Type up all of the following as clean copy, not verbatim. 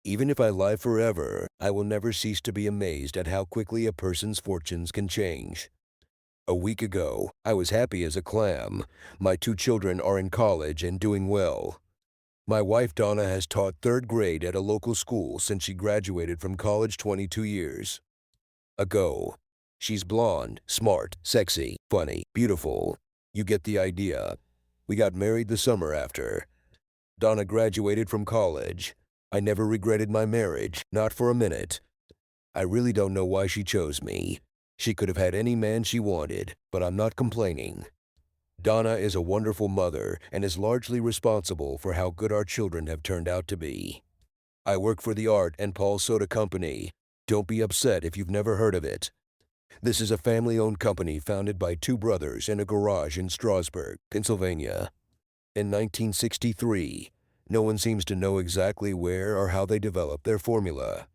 Even if I lie forever, I will never cease to be amazed at how quickly a person's fortunes can change. A week ago, I was happy as a clam. My two children are in college and doing well. My wife Donna has taught third grade at a local school since she graduated from college 22 years ago. She's blonde, smart, sexy, funny, beautiful. You get the idea. We got married the summer after. Donna graduated from college. I never regretted my marriage, not for a minute. I really don't know why she chose me. She could have had any man she wanted, but I'm not complaining. Donna is a wonderful mother and is largely responsible for how good our children have turned out to be. I work for the Art and Paul Soda Company. Don't be upset if you've never heard of it. This is a family-owned company founded by two brothers in a garage in Strasburg, Pennsylvania. In 1963, no one seems to know exactly where or how they developed their formula.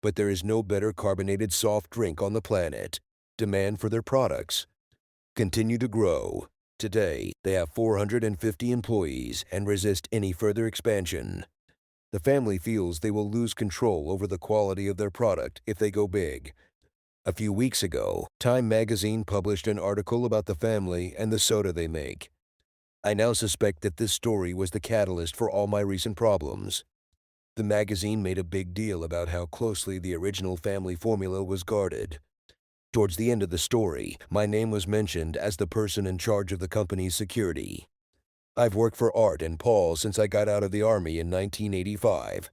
But there is no better carbonated soft drink on the planet. Demand for their products continue to grow. Today, they have 450 employees and resist any further expansion. The family feels they will lose control over the quality of their product if they go big. A few weeks ago, Time magazine published an article about the family and the soda they make. I now suspect that this story was the catalyst for all my recent problems. The magazine made a big deal about how closely the original family formula was guarded. Towards the end of the story, my name was mentioned as the person in charge of the company's security. I've worked for Art and Paul since I got out of the Army in 1985.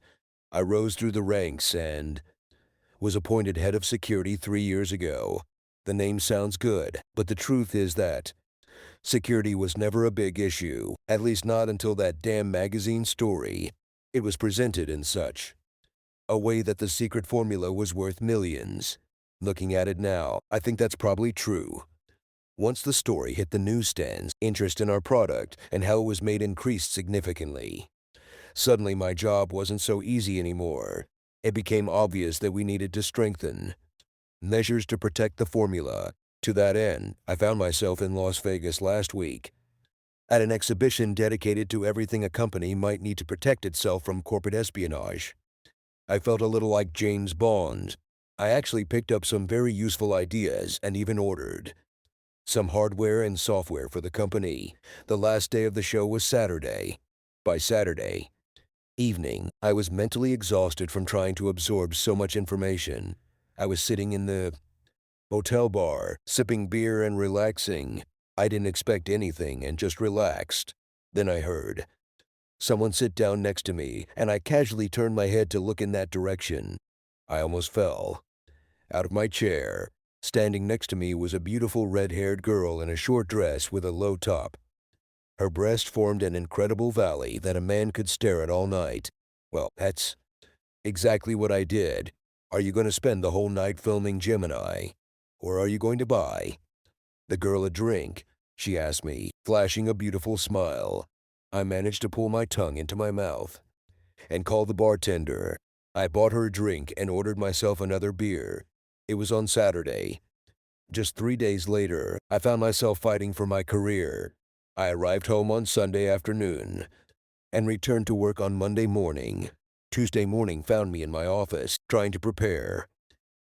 I rose through the ranks and was appointed head of security 3 years ago. The name sounds good, but the truth is that security was never a big issue, at least not until that damn magazine story. It was presented in such a way that the secret formula was worth millions. Looking at it now, I think that's probably true. Once the story hit the newsstands, interest in our product and how it was made increased significantly. Suddenly my job wasn't so easy anymore. It became obvious that we needed to strengthen measures to protect the formula. To that end, I found myself in Las Vegas last week at an exhibition dedicated to everything a company might need to protect itself from corporate espionage. I felt a little like James Bond. I actually picked up some very useful ideas and even ordered some hardware and software for the company. The last day of the show was Saturday. By Saturday evening, I was mentally exhausted from trying to absorb so much information. I was sitting in the hotel bar, sipping beer and relaxing. I didn't expect anything and just relaxed. Then I heard someone sit down next to me, and I casually turned my head to look in that direction. I almost fell out of my chair. Standing next to me was a beautiful red-haired girl in a short dress with a low top. Her breast formed an incredible valley that a man could stare at all night. Well, that's exactly what I did. Are you going to spend the whole night filming Gemini? Or are you going to buy the girl a drink? She asked me, flashing a beautiful smile. I managed to pull my tongue into my mouth and call the bartender. I bought her a drink and ordered myself another beer. It was on Saturday. Just 3 days later, I found myself fighting for my career. I arrived home on Sunday afternoon and returned to work on Monday morning. Tuesday morning found me in my office, trying to prepare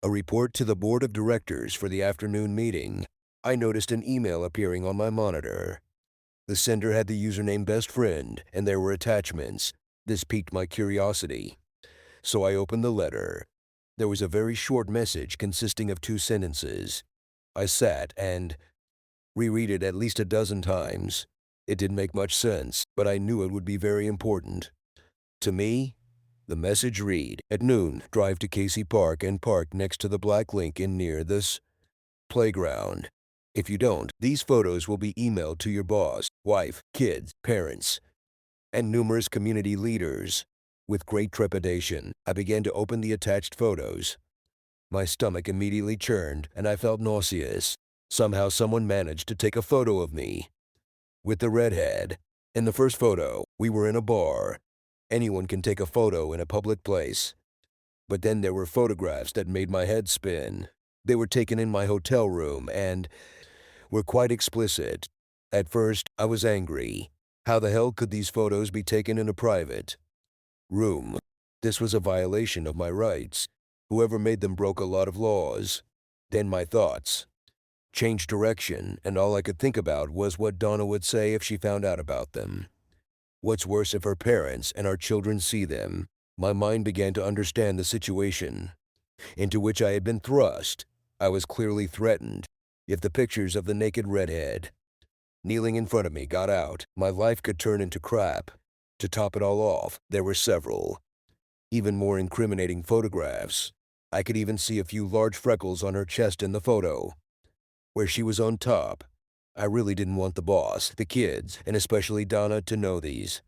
a report to the board of directors for the afternoon meeting. I noticed an email appearing on my monitor. The sender had the username best friend, and there were attachments. This piqued my curiosity, so I opened the letter. There was a very short message consisting of 2 sentences. I sat and reread it at least a dozen times. It didn't make much sense, but I knew it would be very important. To me, the message read, at noon, drive to Casey Park and park next to the black Lincoln near this playground. If you don't, these photos will be emailed to your boss, wife, kids, parents, and numerous community leaders. With great trepidation, I began to open the attached photos. My stomach immediately churned, and I felt nauseous. Somehow someone managed to take a photo of me with the redhead. In the first photo, we were in a bar. Anyone can take a photo in a public place. But then there were photographs that made my head spin. They were taken in my hotel room and were quite explicit. At first, I was angry. How the hell could these photos be taken in a private room? This was a violation of my rights. Whoever made them broke a lot of laws. Then my thoughts changed direction, and all I could think about was what Donna would say if she found out about them. What's worse if her parents and our children see them? My mind began to understand the situation into which I had been thrust. I was clearly threatened. If the pictures of the naked redhead kneeling in front of me got out, my life could turn into crap. To top it all off, there were several, even more incriminating photographs. I could even see a few large freckles on her chest in the photo, where she was on top. I really didn't want the boss, the kids, and especially Donna to know these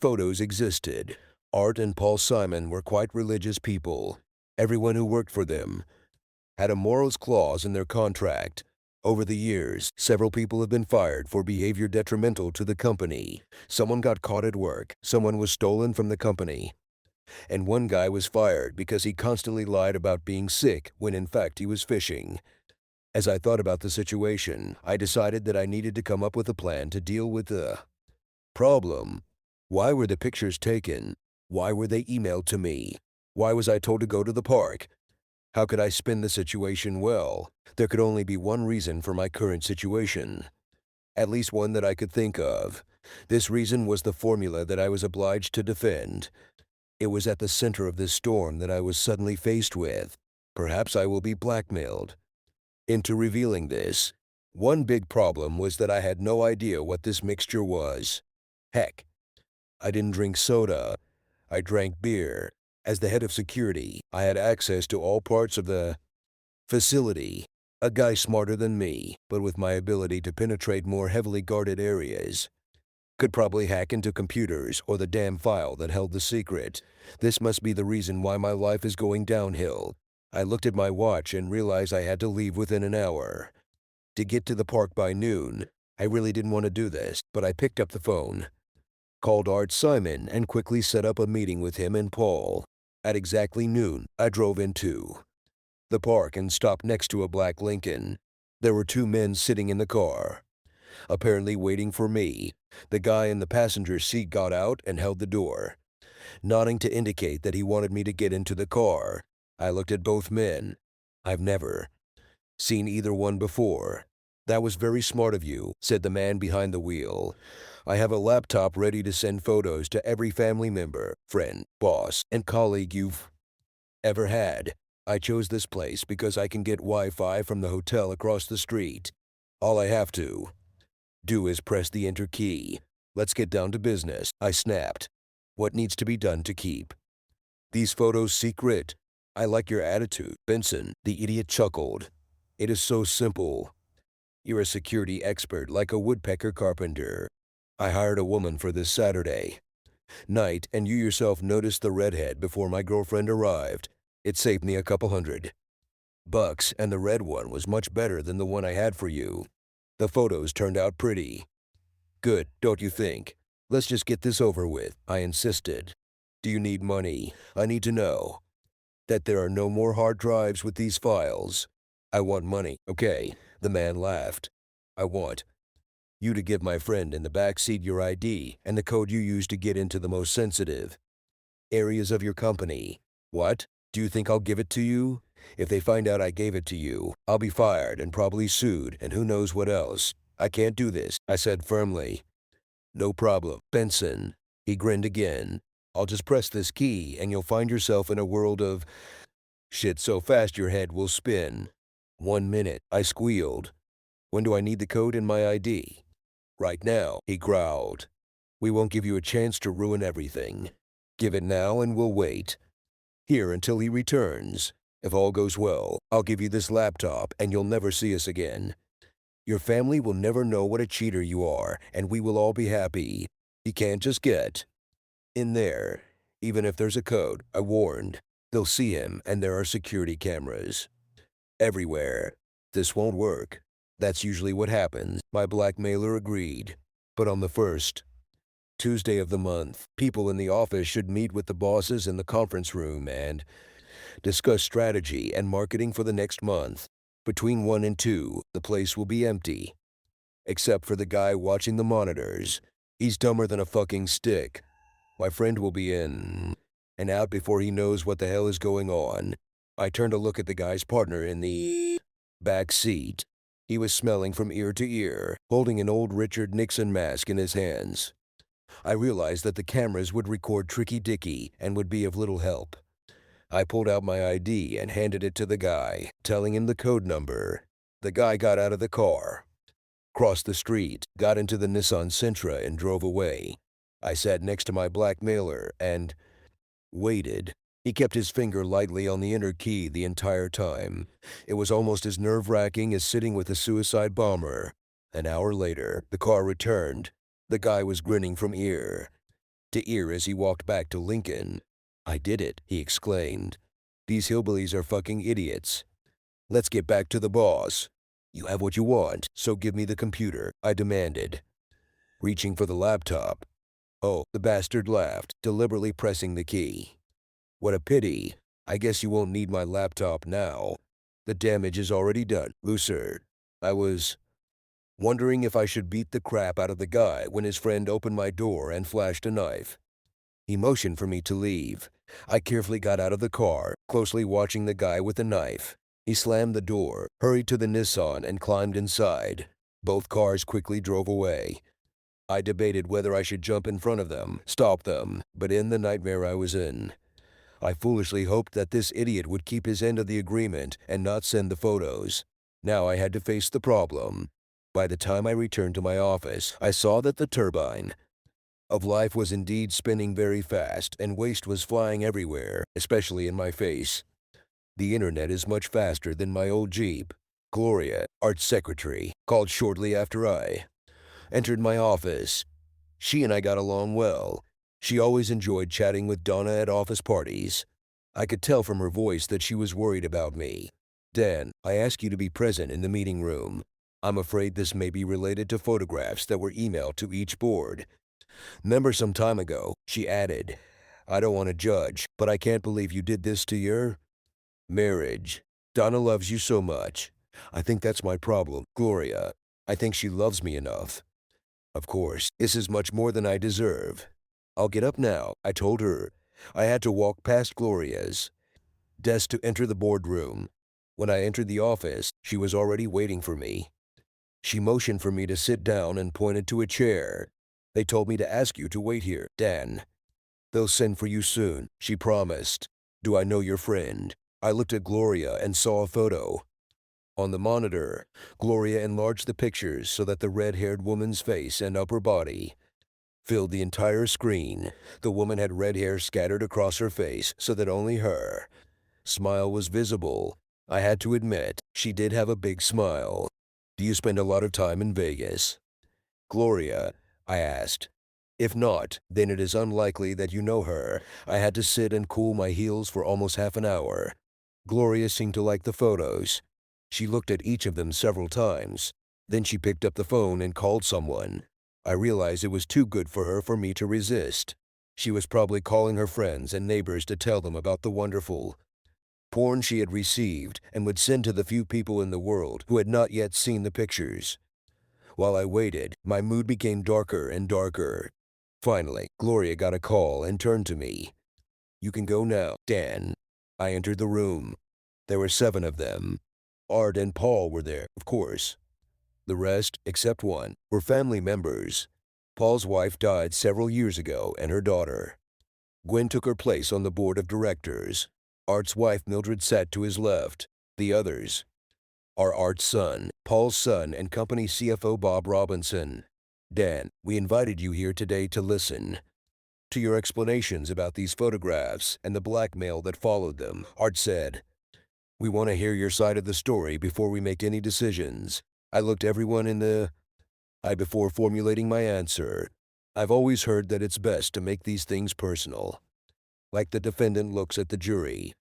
photos existed. Art and Paul Simon were quite religious people. Everyone who worked for them had a morals clause in their contract. Over the years, several people have been fired for behavior detrimental to the company. Someone got caught at work, someone was stolen from the company, and one guy was fired because he constantly lied about being sick when in fact he was fishing. As I thought about the situation, I decided that I needed to come up with a plan to deal with the problem. Why were the pictures taken? Why were they emailed to me? Why was I told to go to the park? How could I spin the situation well? There could only be one reason for my current situation. At least one that I could think of. This reason was the formula that I was obliged to defend. It was at the center of this storm that I was suddenly faced with. Perhaps I will be blackmailed into revealing this. One big problem was that I had no idea what this mixture was. Heck, I didn't drink soda. I drank beer. As the head of security, I had access to all parts of the facility. A guy smarter than me, but with my ability to penetrate more heavily guarded areas, could probably hack into computers or the damn file that held the secret. This must be the reason why my life is going downhill. I looked at my watch and realized I had to leave within an hour to get to the park by noon. I really didn't want to do this, but I picked up the phone, called Art Simon, and quickly set up a meeting with him and Paul. At exactly noon, I drove into the park and stopped next to a black Lincoln. There were two men sitting in the car, apparently waiting for me. The guy in the passenger seat got out and held the door, nodding to indicate that he wanted me to get into the car. I looked at both men. I've never seen either one before. "That was very smart of you," said the man behind the wheel. "I have a laptop ready to send photos to every family member, friend, boss, and colleague you've ever had. I chose this place because I can get Wi-Fi from the hotel across the street. All I have to do is press the enter key. Let's get down to business," I snapped. "What needs to be done to keep these photos secret?" "I like your attitude, Benson," the idiot chuckled. "It is so simple. You're a security expert like a woodpecker carpenter. I hired a woman for this Saturday night, and you yourself noticed the redhead before my girlfriend arrived. It saved me a couple $100, and the red one was much better than the one I had for you. The photos turned out pretty good, don't you think? Let's just get this over with," I insisted. "Do you need money? I need to know that there are no more hard drives with these files." "I want money, okay?" The man laughed. "I want you to give my friend in the back seat your ID and the code you use to get into the most sensitive areas of your company." "What? Do you think I'll give it to you? If they find out I gave it to you, I'll be fired and probably sued and who knows what else. I can't do this," I said firmly. "No problem, Benson." He grinned again. "I'll just press this key and you'll find yourself in a world of shit so fast your head will spin." "1 minute," I squealed. "When do I need the code in my ID?" "Right now," he growled. "We won't give you a chance to ruin everything. Give it now and we'll wait here until he returns. If all goes well, I'll give you this laptop and you'll never see us again. Your family will never know what a cheater you are, and we will all be happy. You can't just get in there. Even if there's a code," I warned. "They'll see him, and there are security cameras everywhere. This won't work." "That's usually what happens," my blackmailer agreed. "But on the first Tuesday of the month, people in the office should meet with the bosses in the conference room and discuss strategy and marketing for the next month. Between 1 and 2, the place will be empty, except for the guy watching the monitors. He's dumber than a fucking stick. My friend will be in, and out before he knows what the hell is going on. I turned to look at the guy's partner in the back seat. He was smelling from ear to ear, holding an old Richard Nixon mask in his hands. I realized that the cameras would record Tricky Dicky and would be of little help. I pulled out my ID and handed it to the guy, telling him the code number. The guy got out of the car, crossed the street, got into the Nissan Sentra and drove away. I sat next to my blackmailer and waited. He kept his finger lightly on the enter key the entire time. It was almost as nerve-wracking as sitting with a suicide bomber. An hour later, the car returned. The guy was grinning from ear to ear as he walked back to Lincoln. "I did it," he exclaimed. "These hillbillies are fucking idiots. Let's get back to the boss." "You have what you want, so give me the computer," I demanded, reaching for the laptop. "Oh," the bastard laughed, deliberately pressing the key. "What a pity. I guess you won't need my laptop now. The damage is already done, loser." I was wondering if I should beat the crap out of the guy when his friend opened my door and flashed a knife. He motioned for me to leave. I carefully got out of the car, closely watching the guy with the knife. He slammed the door, hurried to the Nissan, and climbed inside. Both cars quickly drove away. I debated whether I should jump in front of them, stop them, but in the nightmare I was in, I foolishly hoped that this idiot would keep his end of the agreement and not send the photos. Now I had to face the problem. By the time I returned to my office, I saw that the turbine of life was indeed spinning very fast, and waste was flying everywhere, especially in my face. "The internet is much faster than my old Jeep." Gloria, Art's secretary, called shortly after I entered my office. She and I got along well. She always enjoyed chatting with Donna at office parties. I could tell from her voice that she was worried about me. "Dan, I ask you to be present in the meeting room. I'm afraid this may be related to photographs that were emailed to each board. Remember some time ago," she added, "I don't want to judge, but I can't believe you did this to your marriage. Donna loves you so much. I think that's my problem, Gloria. I think she loves me enough. Of course, this is much more than I deserve. I'll get up now," I told her. I had to walk past Gloria's desk to enter the boardroom. When I entered the office, she was already waiting for me. She motioned for me to sit down and pointed to a chair. "They told me to ask you to wait here, Dan. They'll send for you soon," she promised. "Do I know your friend?" I looked at Gloria and saw a photo. On the monitor, Gloria enlarged the pictures so that the red-haired woman's face and upper body filled the entire screen. The woman had red hair scattered across her face so that only her smile was visible. I had to admit, she did have a big smile. "Do you spend a lot of time in Vegas?" "Gloria," I asked. "If not, then it is unlikely that you know her." I had to sit and cool my heels for almost half an hour. Gloria seemed to like the photos. She looked at each of them several times. Then she picked up the phone and called someone. I realized it was too good for her for me to resist. She was probably calling her friends and neighbors to tell them about the wonderful porn she had received and would send to the few people in the world who had not yet seen the pictures. While I waited, my mood became darker and darker. Finally, Gloria got a call and turned to me. "You can go now, Dan." I entered the room. There were 7 of them. Art and Paul were there, of course. The rest, except one, were family members. Paul's wife died several years ago, and her daughter Gwen took her place on the board of directors. Art's wife Mildred sat to his left. The others are Art's son, Paul's son, and company CFO Bob Robinson. "Dan, we invited you here today to listen to your explanations about these photographs and the blackmail that followed them," Art said. "We want to hear your side of the story before we make any decisions." I looked everyone in the eye before formulating my answer. "I've always heard that it's best to make these things personal, like the defendant looks at the jury.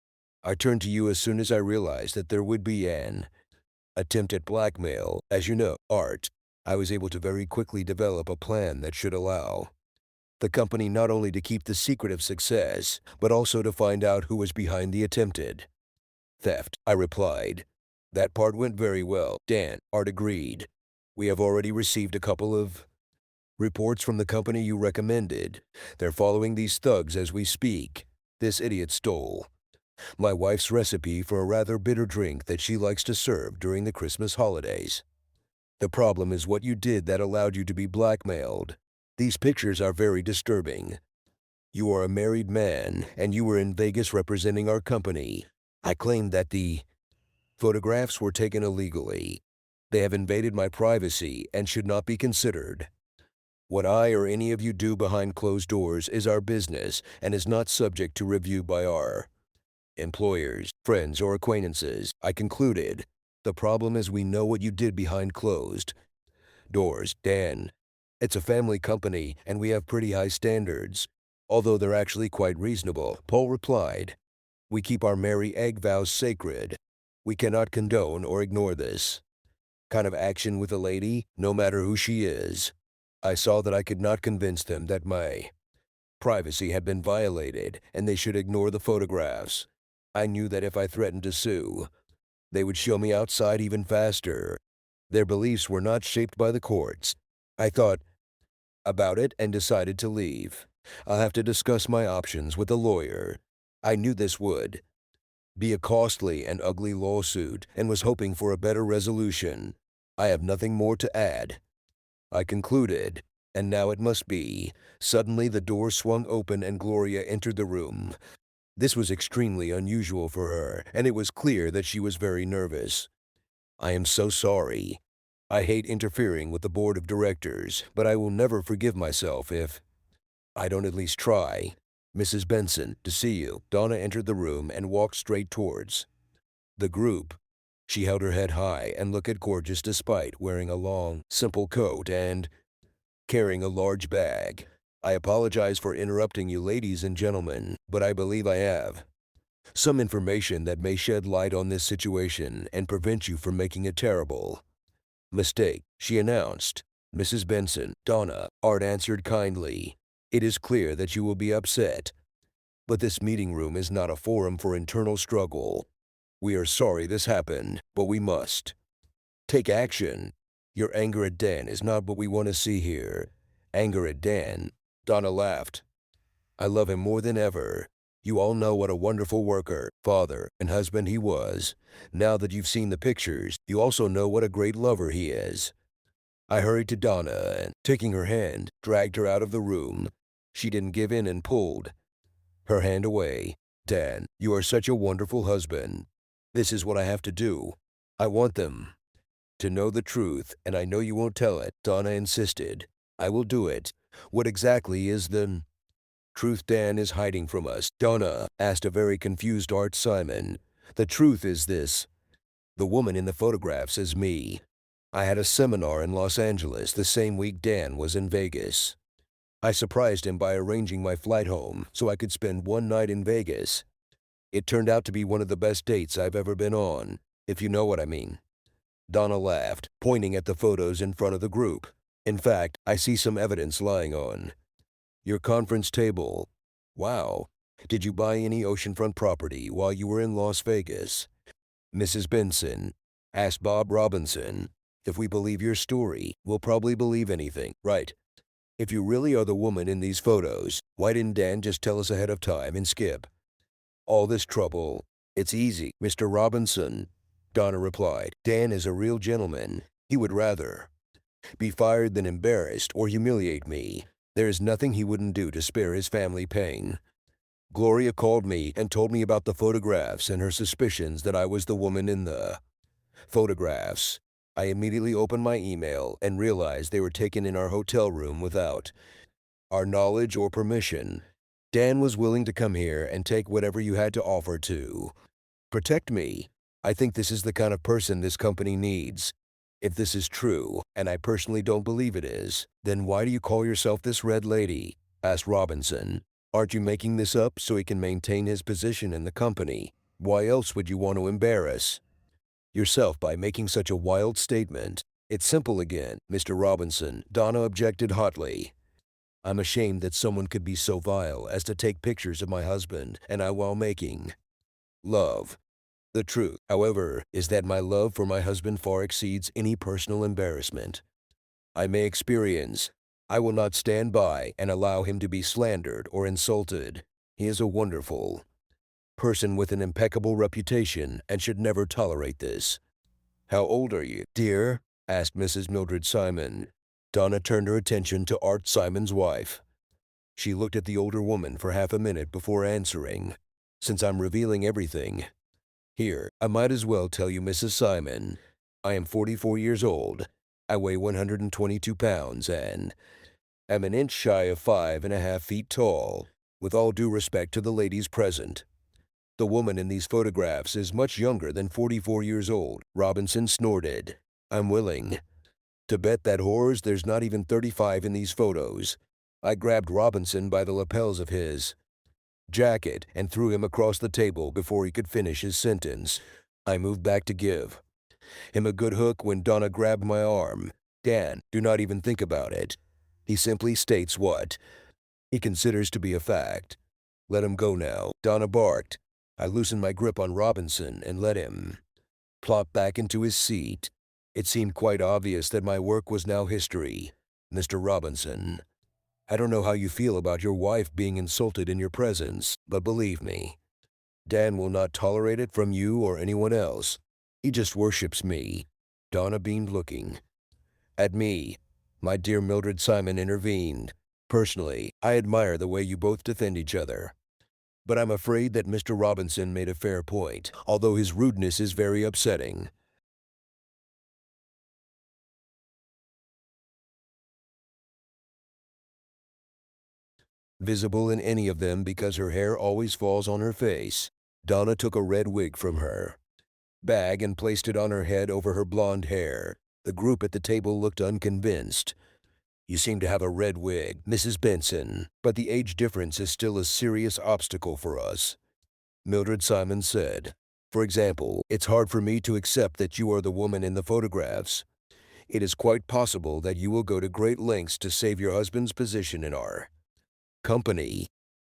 I turned to you as soon as I realized that there would be an attempt at blackmail. As you know, Art, I was able to very quickly develop a plan that should allow the company not only to keep the secret of success, but also to find out who was behind the attempted theft," I replied. "That part went very well, Dan," Art agreed. "We have already received a couple of reports from the company you recommended. They're following these thugs as we speak. This idiot stole my wife's recipe for a rather bitter drink that she likes to serve during the Christmas holidays. The problem is what you did that allowed you to be blackmailed. These pictures are very disturbing. You are a married man, and you were in Vegas representing our company. I claim that the photographs were taken illegally. They have invaded my privacy and should not be considered. What I or any of you do behind closed doors is our business and is not subject to review by our employers, friends, or acquaintances. I concluded. The problem is we know what you did behind closed doors, Dan. It's a family company and we have pretty high standards, although they're actually quite reasonable. Paul replied, we keep our merry egg vows sacred. We cannot condone or ignore this kind of action with a lady, no matter who she is. I saw that I could not convince them that my privacy had been violated and they should ignore the photographs. I knew that if I threatened to sue, they would show me outside even faster. Their beliefs were not shaped by the courts. I thought about it and decided to leave. I'll have to discuss my options with a lawyer. I knew this would be a costly and ugly lawsuit and was hoping for a better resolution. I have nothing more to add. I concluded, and now it must be. Suddenly the door swung open and Gloria entered the room. This was extremely unusual for her, and it was clear that she was very nervous. I am so sorry. I hate interfering with the board of directors, but I will never forgive myself if I don't at least try. Mrs. Benson, to see you. Donna entered the room and walked straight towards the group. She held her head high and looked gorgeous despite wearing a long, simple coat and carrying a large bag. I apologize for interrupting you, ladies and gentlemen, but I believe I have some information that may shed light on this situation and prevent you from making a terrible mistake, she announced. Mrs. Benson, Donna, Art answered kindly. It is clear that you will be upset, but this meeting room is not a forum for internal struggle. We are sorry this happened, but we must take action. Your anger at Dan is not what we want to see here. Anger at Dan? Donna laughed. I love him more than ever. You all know what a wonderful worker, father, and husband he was. Now that you've seen the pictures, you also know what a great lover he is. I hurried to Donna and, taking her hand, dragged her out of the room. She didn't give in and pulled her hand away. Dan, you are such a wonderful husband. This is what I have to do. I want them to know the truth, and I know you won't tell it, Donna insisted. I will do it. What exactly is the truth Dan is hiding from us? Donna asked a very confused Art Simon. The truth is this. The woman in the photographs is me. I had a seminar in Los Angeles the same week Dan was in Vegas. I surprised him by arranging my flight home so I could spend one night in Vegas. It turned out to be one of the best dates I've ever been on, if you know what I mean. Donna laughed, pointing at the photos in front of the group. In fact, I see some evidence lying on your conference table. Wow. Did you buy any oceanfront property while you were in Las Vegas? Mrs. Benson asked Bob Robinson. If we believe your story, we'll probably believe anything, right? If you really are the woman in these photos, why didn't Dan just tell us ahead of time and skip all this trouble? It's easy, Mr. Robinson, Donna replied. Dan is a real gentleman. He would rather be fired than embarrassed or humiliate me. There is nothing he wouldn't do to spare his family pain. Gloria called me and told me about the photographs and her suspicions that I was the woman in the photographs. I immediately opened my email and realized they were taken in our hotel room without our knowledge or permission. Dan was willing to come here and take whatever you had to offer to protect me. I think this is the kind of person this company needs. If this is true, and I personally don't believe it is, then why do you call yourself this Red Lady? Asked Robinson. Aren't you making this up so he can maintain his position in the company? Why else would you want to embarrass yourself by making such a wild statement? It's simple again, Mr. Robinson, Donna objected hotly. I'm ashamed that someone could be so vile as to take pictures of my husband and I while making love. The truth, however, is that my love for my husband far exceeds any personal embarrassment I may experience. I will not stand by and allow him to be slandered or insulted. He is a wonderful person with an impeccable reputation and should never tolerate this. How old are you, dear? Asked Mrs. Mildred Simon. Donna turned her attention to Art Simon's wife. She looked at the older woman for half a minute before answering. Since I'm revealing everything, here, I might as well tell you, Mrs. Simon. I am 44 years old. I weigh 122 pounds and am an inch shy of 5.5 feet tall. With all due respect to the ladies present, the woman in these photographs is much younger than 44 years old. Robinson snorted. I'm willing to bet that whores there's not even 35 in these photos. I grabbed Robinson by the lapels of his jacket and threw him across the table before he could finish his sentence. I moved back to give him a good hook when Donna grabbed my arm. Dan, do not even think about it. He simply states what he considers to be a fact. Let him go now, Donna barked. I loosened my grip on Robinson and let him plop back into his seat. It seemed quite obvious that my work was now history. Mr. Robinson, I don't know how you feel about your wife being insulted in your presence, but believe me, Dan will not tolerate it from you or anyone else. He just worships me. Donna beamed, looking at me. My dear Mildred Simon intervened. Personally, I admire the way you both defend each other. But I'm afraid that Mr. Robinson made a fair point, although his rudeness is very upsetting. Visible in any of them because her hair always falls on her face. Donna took a red wig from her bag and placed it on her head over her blonde hair. The group at the table looked unconvinced. You seem to have a red wig, Mrs. Benson, but the age difference is still a serious obstacle for us, Mildred Simon said. For example, it's hard for me to accept that you are the woman in the photographs. It is quite possible that you will go to great lengths to save your husband's position in our company.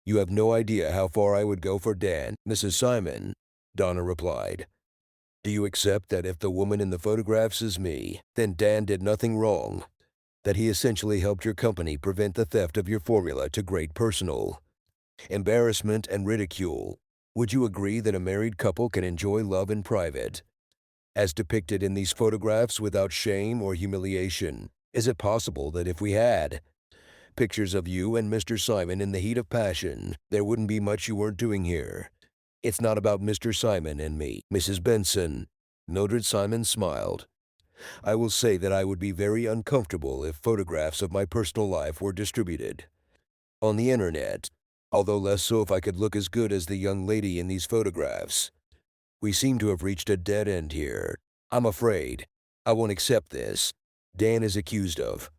You have no idea how far I would go for Dan, Mrs. Simon, Donna replied. Do you accept that if the woman in the photographs is me, then Dan did nothing wrong? That he essentially helped your company prevent the theft of your formula to great personal embarrassment and ridicule? Would you agree that a married couple can enjoy love in private, as depicted in these photographs, without shame or humiliation? Is it possible that if we had pictures of you and Mr. Simon in the heat of passion, there wouldn't be much you weren't doing here? It's not about Mr. Simon and me, Mrs. Benson. Mildred Simon smiled. I will say that I would be very uncomfortable if photographs of my personal life were distributed on the internet, although less so if I could look as good as the young lady in these photographs. We seem to have reached a dead end here. I'm afraid I won't accept this. Dan is accused of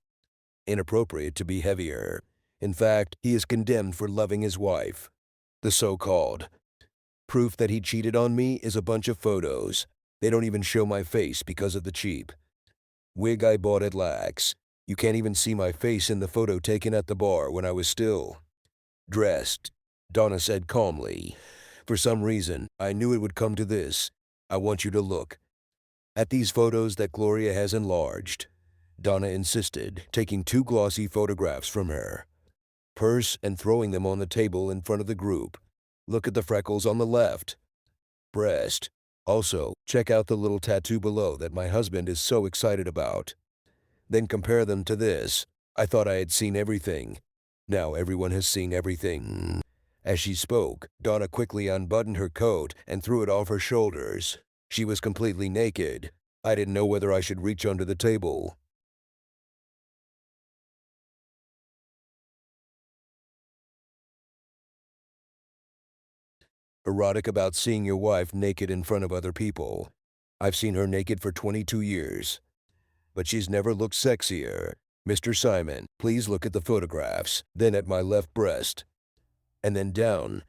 inappropriate to be heavier. In fact, he is condemned for loving his wife. The so-called proof that he cheated on me is a bunch of photos. They don't even show my face because of the cheap wig I bought at Lax. You can't even see my face in the photo taken at the bar when I was still dressed, Donna said calmly. For some reason, I knew it would come to this. I want you to look at these photos that Gloria has enlarged, Donna insisted, taking two glossy photographs from her purse and throwing them on the table in front of the group. Look at the freckles on the left breast. Also, check out the little tattoo below that my husband is so excited about. Then compare them to this. I thought I had seen everything. Now everyone has seen everything. As she spoke, Donna quickly unbuttoned her coat and threw it off her shoulders. She was completely naked. I didn't know whether I should reach under the table. Erotic about seeing your wife naked in front of other people. I've seen her naked for 22 years, but she's never looked sexier. Mr. Simon, please look at the photographs, then at my left breast, and then down.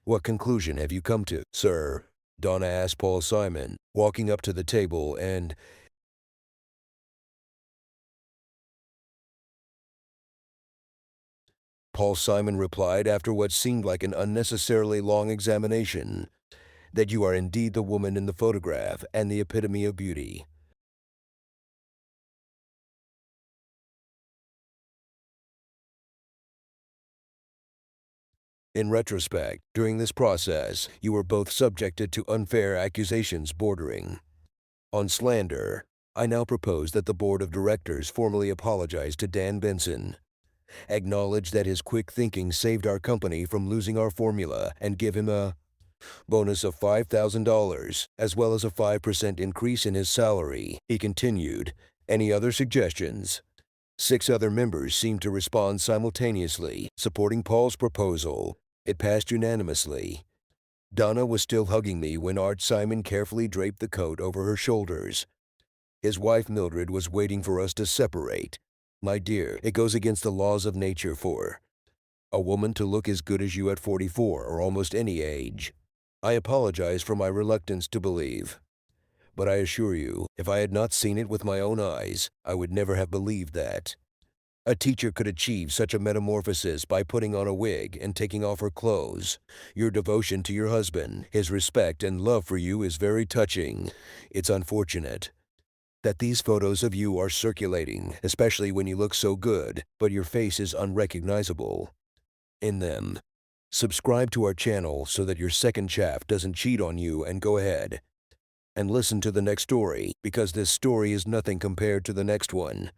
What conclusion have you come to, sir? Donna asked Paul Simon, walking up to the table, and Paul Simon replied after what seemed like an unnecessarily long examination, that you are indeed the woman in the photograph and the epitome of beauty. In retrospect, during this process, you were both subjected to unfair accusations bordering on slander. I now propose that the board of directors formally apologize to Dan Benson, acknowledge that his quick thinking saved our company from losing our formula, and give him a bonus of $5,000, as well as a 5% increase in his salary. He continued, "Any other suggestions?" 6 other members seemed to respond simultaneously, supporting Paul's proposal. It passed unanimously. Donna was still hugging me when Art Simon carefully draped the coat over her shoulders. His wife Mildred was waiting for us to separate. "My dear, it goes against the laws of nature for a woman to look as good as you at 44 or almost any age. I apologize for my reluctance to believe. But I assure you, if I had not seen it with my own eyes, I would never have believed that a teacher could achieve such a metamorphosis by putting on a wig and taking off her clothes. Your devotion to your husband, his respect and love for you is very touching. It's unfortunate that these photos of you are circulating, especially when you look so good, but your face is unrecognizable in them. Subscribe to our channel so that your second chaff doesn't cheat on you, and go ahead and listen to the next story, because this story is nothing compared to the next one.